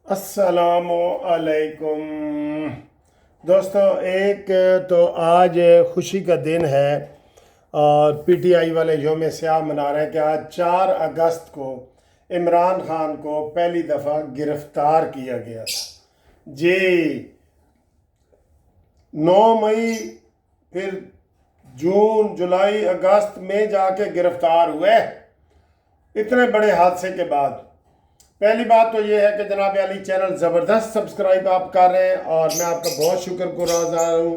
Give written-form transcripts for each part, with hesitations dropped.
السلام علیکم دوستو، ایک تو آج خوشی کا دن ہے اور پی ٹی آئی والے یوم سیاہ منا رہے ہیں کہ آج 4 اگست کو عمران خان کو پہلی دفعہ گرفتار کیا گیا تھا جی۔ 9 مئی، پھر جون، جولائی، اگست میں جا کے گرفتار ہوئے اتنے بڑے حادثے کے بعد۔ پہلی بات تو یہ ہے کہ جناب علی چینل زبردست سبسکرائب آپ کر رہے ہیں اور میں آپ کا بہت شکر گزار ہوں۔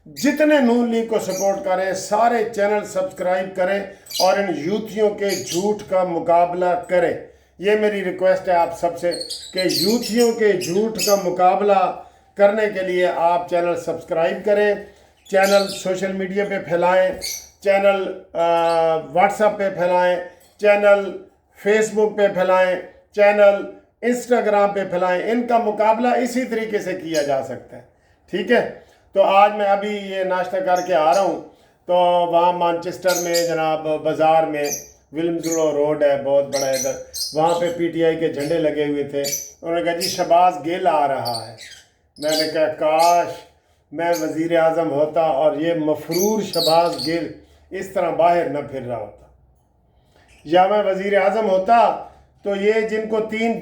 جتنے نون لیگ کو سپورٹ کریں سارے چینل سبسکرائب کریں اور ان یوتھیوں کے جھوٹ کا مقابلہ کریں۔ یہ میری ریکویسٹ ہے آپ سب سے کہ یوتھیوں کے جھوٹ کا مقابلہ کرنے کے لیے آپ چینل سبسکرائب کریں، چینل سوشل میڈیا پہ پھیلائیں، چینل واٹس ایپ پہ پھیلائیں، چینل فیس بک پہ پھیلائیں، چینل انسٹاگرام پہ پھیلائیں۔ ان کا مقابلہ اسی طریقے سے کیا جا سکتا ہے، ٹھیک ہے؟ تو آج میں ابھی یہ ناشتہ کر کے آ رہا ہوں تو وہاں مانچسٹر میں جناب بازار میں ولمزلو روڈ ہے بہت بڑا ادھر، وہاں پہ پی ٹی آئی کے جھنڈے لگے ہوئے تھے۔ انہوں نے کہا جی شہباز گل آ رہا ہے۔ میں نے کہا کاش میں وزیر اعظم ہوتا اور یہ مفرور شہباز گل اس طرح باہر نہ پھر رہا ہوتا، یا میں وزیر اعظم ہوتا تو یہ جن کو 3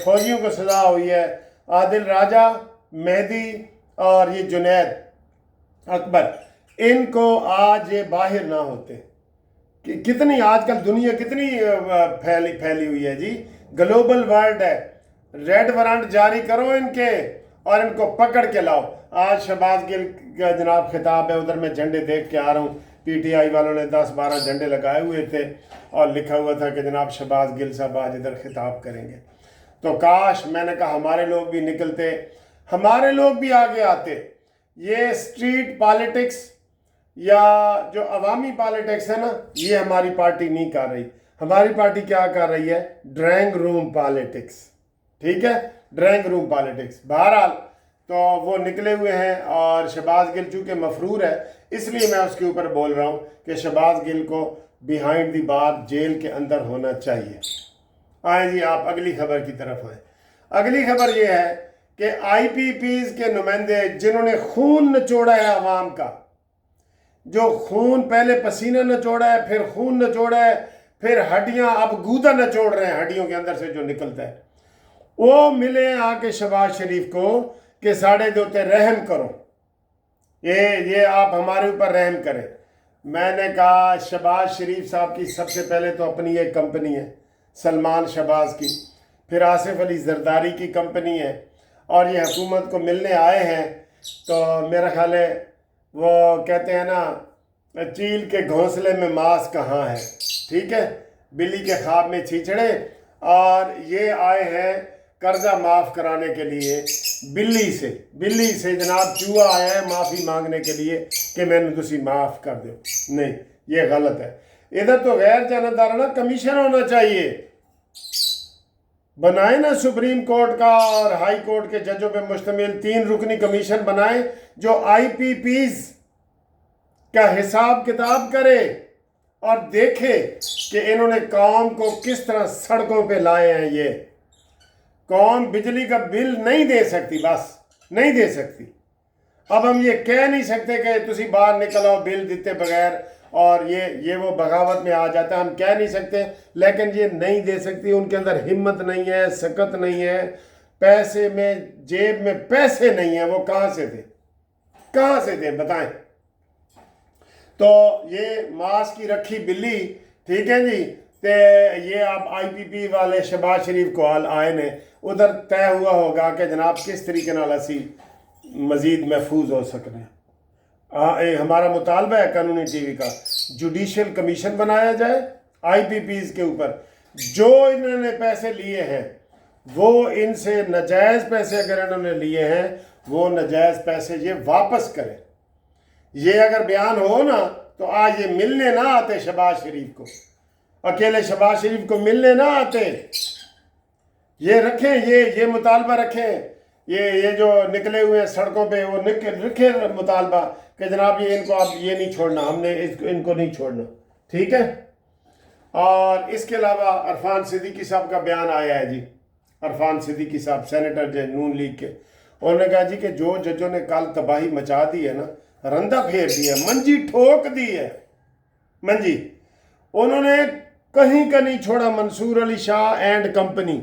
فوجیوں کو سزا ہوئی ہے، عادل راجہ، مہدی اور یہ جنید اکبر، ان کو آج یہ باہر نہ ہوتے۔ کتنی آج کل دنیا کتنی پھیلی ہوئی ہے جی، گلوبل ورلڈ ہے۔ ریڈ وارنٹ جاری کرو ان کے اور ان کو پکڑ کے لاؤ۔ آج شہباز گل کا جناب خطاب ہے، ادھر میں جھنڈے دیکھ کے آ رہا ہوں، پی ٹی آئی والوں نے 10-12 جھنڈے لگائے ہوئے تھے اور لکھا ہوا تھا کہ جناب شہباز گل صاحب آج ادھر خطاب کریں گے۔ تو کاش میں نے کہا ہمارے لوگ بھی نکلتے، ہمارے لوگ بھی آگے آتے۔ یہ سٹریٹ پالیٹکس یا جو عوامی پالیٹکس ہے نا، یہ ہماری پارٹی نہیں کر رہی۔ ہماری پارٹی کیا کر رہی ہے؟ ڈرائنگ روم پالیٹکس، ٹھیک ہے؟ Drawing room politics. بہرحال تو وہ نکلے ہوئے ہیں اور شہباز گل چونکہ مفرور ہے اس لیے میں اس کے اوپر بول رہا ہوں کہ شہباز گل کو بیہائنڈ دی بار جیل کے اندر ہونا چاہیے۔ آئیں جی آپ اگلی خبر کی طرف آئیں۔ اگلی خبر یہ ہے کہ آئی پی پیز کے نمائندے جنہوں نے خون نچوڑا ہے عوام کا، جو خون پہلے پسینہ نچوڑا ہے، پھر خون نچوڑا ہے، پھر ہڈیاں اب گودا نچوڑ رہے ہیں، ہڈیوں کے اندر سے جو نکلتا ہے، وہ ملے آ کے شہباز شریف کو کہ ساڑھے دوتے رحم کرو، یہ آپ ہمارے اوپر رحم کریں۔ میں نے کہا شہباز شریف صاحب کی سب سے پہلے تو اپنی ایک کمپنی ہے سلمان شہباز کی، پھر آصف علی زرداری کی کمپنی ہے، اور یہ حکومت کو ملنے آئے ہیں تو میرا خیال ہے وہ کہتے ہیں نا چیل کے گھونسلے میں ماس کہاں ہے، ٹھیک ہے؟ بلی کے خواب میں چھیچڑے، اور یہ آئے ہیں قرضہ معاف کرانے کے لیے بلی سے جناب چوہا آیا ہے معافی مانگنے کے لیے کہ میں نے تسی معاف کر دو۔ نہیں، یہ غلط ہے۔ ادھر تو غیر جانبدارانہ کمیشن ہونا چاہیے، بنائیں نا سپریم کورٹ کا اور ہائی کورٹ کے ججوں پہ مشتمل 3 رکنی کمیشن بنائیں جو آئی پی پیز کا حساب کتاب کرے اور دیکھے کہ انہوں نے قوم کو کس طرح سڑکوں پہ لائے ہیں۔ یہ قوم بجلی کا بل نہیں دے سکتی، بس نہیں دے سکتی۔ اب ہم یہ کہہ نہیں سکتے کہ تسی باہر نکل آؤ بل دیتے بغیر، اور یہ وہ بغاوت میں آ جاتا ہے، ہم کہہ نہیں سکتے، لیکن یہ نہیں دے سکتی۔ ان کے اندر ہمت نہیں ہے، سکت نہیں ہے، پیسے میں جیب میں پیسے نہیں ہیں، وہ کہاں سے دیں بتائیں؟ تو یہ ماس کی رکھی بلی، ٹھیک ہے جی، تے یہ آپ آئی پی پی والے شہباز شریف کو آئے نے ادھر طے ہوا ہوگا کہ جناب کس طریقے نال اسی مزید محفوظ ہو سکنے۔ ہمارا مطالبہ ہے قانونی ٹی وی کا جوڈیشل کمیشن بنایا جائے آئی پی پیز کے اوپر، جو انہوں نے پیسے لیے ہیں وہ ان سے ناجائز پیسے اگر انہوں نے لیے ہیں وہ ناجائز پیسے یہ واپس کریں۔ یہ اگر بیان ہو نا تو آج یہ ملنے نہ آتے شہباز شریف کو، اکیلے شہباز شریف کو ملنے نہ آتے۔ یہ رکھیں، یہ مطالبہ رکھیں، یہ جو نکلے ہوئے ہیں سڑکوں پہ وہ رکھیں مطالبہ کہ جناب یہ ان کو آپ یہ نہیں چھوڑنا، ہم نے ان کو نہیں چھوڑنا، ٹھیک ہے؟ اور اس کے علاوہ عرفان صدیقی صاحب کا بیان آیا ہے جی، عرفان صدیقی صاحب سینیٹر جو نون لیگ کے، انہوں نے کہا جی کہ جو ججوں نے کل تباہی مچا دی ہے نا، رندہ پھیر دیا، منجی ٹھوک دی ہے، منجی انہوں نے کہیں کا نہیں چھوڑا۔ منصور علی شاہ اینڈ کمپنی،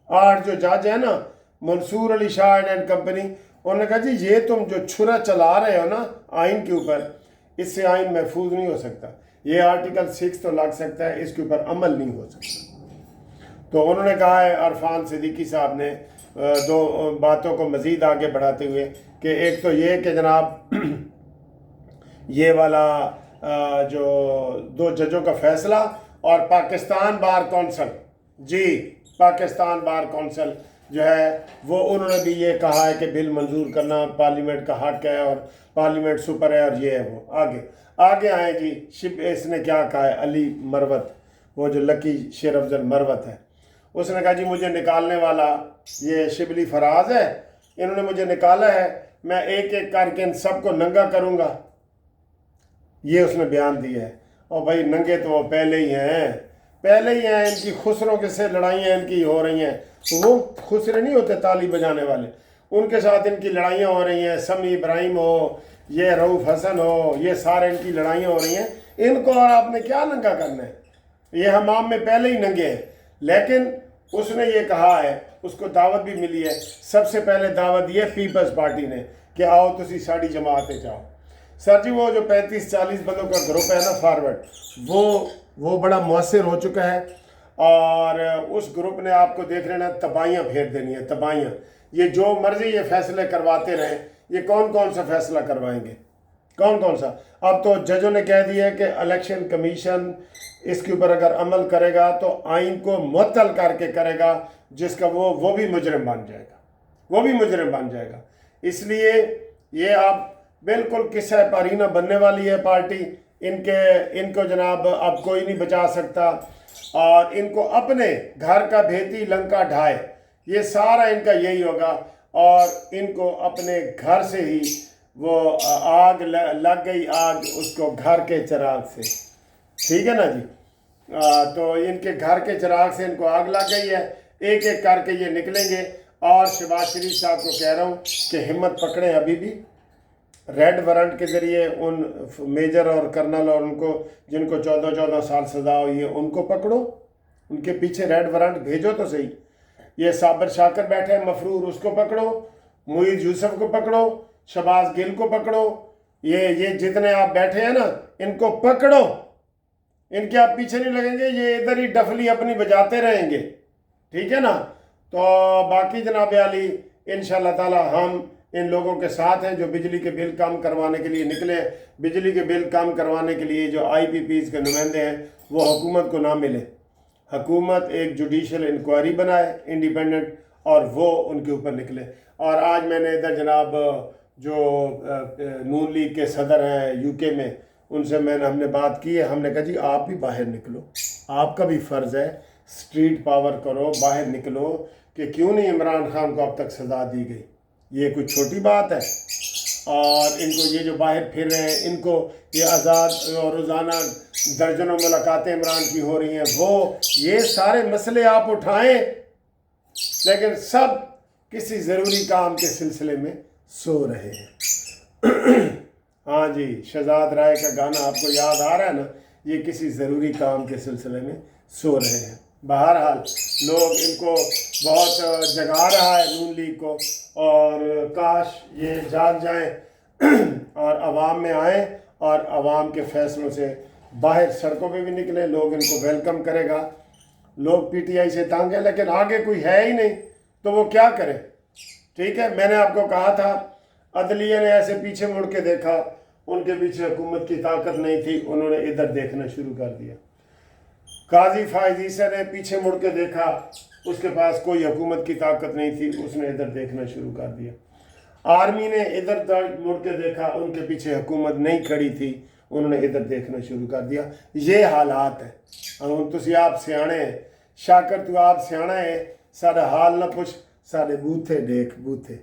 8 جو جج ہے نا، منصور علی شاہ اینڈ کمپنی، انہوں نے کہا جی یہ تم جو چھرا چلا رہے ہو نا آئین کے اوپر، اس سے آئین محفوظ نہیں ہو سکتا، یہ آرٹیکل 6 تو لگ سکتا ہے، اس کے اوپر عمل نہیں ہو سکتا۔ تو انہوں نے کہا ہے عرفان صدیقی صاحب نے 2 باتوں کو مزید آگے بڑھاتے ہوئے کہ ایک تو یہ کہ جناب یہ والا جو 2 ججوں کا فیصلہ اور پاکستان بار کونسل، جی پاکستان بار کونسل جو ہے وہ انہوں نے بھی یہ کہا ہے کہ بل منظور کرنا پارلیمنٹ کا حق ہے اور پارلیمنٹ سپر ہے اور یہ ہے وہ۔ آگے آئیں جی، اس نے کیا کہا ہے، علی مروت، وہ جو لکی شیر افضل مروت ہے، اس نے کہا جی مجھے نکالنے والا یہ شبلی فراز ہے، انہوں نے مجھے نکالا ہے، میں ایک ایک کر کے ان سب کو ننگا کروں گا، یہ اس نے بیان دیا ہے۔ اور بھائی ننگے تو وہ پہلے ہی ہیں، ان کی خسروں کے سے لڑائیاں ان کی ہو رہی ہیں، وہ خسرے نہیں ہوتے تالی بجانے والے، ان کے ساتھ ان کی لڑائیاں ہو رہی ہیں، سمی ابراہیم ہو، یہ رؤف حسن ہو، یہ سارے ان کی لڑائیاں ہو رہی ہیں، ان کو اور آپ نے کیا ننگا کرنا ہے، یہ حمام میں پہلے ہی ننگے ہیں۔ لیکن اس نے یہ کہا ہے، اس کو دعوت بھی ملی ہے، سب سے پہلے دعوت یہ پیپلز پارٹی نے کہ آؤ تسی ساڑی جماعت جاؤ۔ سر جی وہ جو 35-40 بندوں کا گروپ ہے نا فارورڈ، وہ بڑا مؤثر ہو چکا ہے، اور اس گروپ نے آپ کو دیکھ رہے نا تباہیاں پھیر دینی ہیں، تباہیاں، یہ جو مرضی یہ فیصلے کرواتے رہیں، یہ کون سا فیصلہ کروائیں گے، کون سا؟ اب تو ججوں نے کہہ دیا ہے کہ الیکشن کمیشن اس کے اوپر اگر عمل کرے گا تو آئین کو معطل کر کے کرے گا، جس کا وہ بھی مجرم بن جائے گا، اس لیے یہ آپ بالکل قصہ پارینہ بننے والی ہے پارٹی، ان کو جناب اب کوئی نہیں بچا سکتا، اور ان کو اپنے گھر کا بھیتی لنکا ڈھائے، یہ سارا ان کا یہی ہوگا، اور ان کو اپنے گھر سے ہی وہ آگ لگ گئی، آگ اس کو گھر کے چراغ سے، ٹھیک ہے نا جی، تو ان کے گھر کے چراغ سے ان کو آگ لگ گئی ہے، ایک ایک کر کے یہ نکلیں گے۔ اور شہباز شریف صاحب کو کہہ رہا ہوں کہ ہمت پکڑیں، ابھی بھی ریڈ وارنٹ کے ذریعے ان میجر اور کرنل اور ان کو جن کو 14 سال سزا ہوئی ہے ان کو پکڑو، ان کے پیچھے ریڈ وارنٹ بھیجو تو صحیح۔ یہ صابر شاکر بیٹھے ہیں مفرور، اس کو پکڑو، معید یوسف کو پکڑو، شہباز گل کو پکڑو، یہ جتنے آپ بیٹھے ہیں نا ان کو پکڑو، ان کے آپ پیچھے نہیں لگیں گے، یہ ادھر ہی ڈفلی اپنی بجاتے رہیں گے، ٹھیک ہے نا۔ تو باقی جناب علی انشاءاللہ تعالی ہم ان لوگوں کے ساتھ ہیں جو بجلی کے بل کم کروانے کے لیے نکلے، بجلی کے بل کم کروانے کے لیے جو آئی پی پیز کے نمائندے ہیں وہ حکومت کو نہ ملے، حکومت ایک جوڈیشل انکوائری بنائے انڈیپینڈنٹ، اور وہ ان کے اوپر نکلے۔ اور آج میں نے ادھر جناب جو نون لیگ کے صدر ہیں یو کے میں، ان سے ہم نے بات کی ہے، ہم نے کہا جی آپ بھی باہر نکلو، آپ کا بھی فرض ہے، سٹریٹ پاور کرو، باہر نکلو، کہ کیوں نہیں عمران خان کو اب تک سزا دی گئی، یہ کوئی چھوٹی بات ہے۔ اور ان کو یہ جو باہر پھر رہے ہیں، ان کو یہ آزاد روزانہ درجنوں ملاقاتیں عمران کی ہو رہی ہیں، یہ سارے مسئلے آپ اٹھائیں، لیکن سب کسی ضروری کام کے سلسلے میں سو رہے ہیں۔ ہاں جی، شہزاد رائے کا گانا آپ کو یاد آ رہا ہے نا، یہ کسی ضروری کام کے سلسلے میں سو رہے ہیں۔ بہرحال لوگ ان کو بہت جگا رہا ہے نون لیگ کو، اور کاش یہ جاگ جائیں اور عوام میں آئیں اور عوام کے فیصلوں سے باہر سڑکوں پہ بھی نکلیں، لوگ ان کو ویلکم کرے گا۔ لوگ پی ٹی آئی سے تنگ ہیں، لیکن آگے کوئی ہے ہی نہیں تو وہ کیا کرے، ٹھیک ہے۔ میں نے آپ کو کہا تھا عدلیہ نے ایسے پیچھے مڑ کے دیکھا، ان کے پیچھے حکومت کی طاقت نہیں تھی، انہوں نے ادھر دیکھنا شروع کر دیا۔ قاضی فائز عیسیٰ نے پیچھے مڑ کے دیکھا، اس کے پاس کوئی حکومت کی طاقت نہیں تھی، اس نے ادھر دیکھنا شروع کر دیا۔ آرمی نے ادھر مڑ کے دیکھا، ان کے پیچھے حکومت نہیں کھڑی تھی، انہوں نے ادھر دیکھنا شروع کر دیا۔ یہ حالات ہے، تسی آپ سیانے ہیں، شاکر تو آپ سیانا ہے، سارا حال نہ پوچھ، سارے بوتھے دیکھ بوتھے۔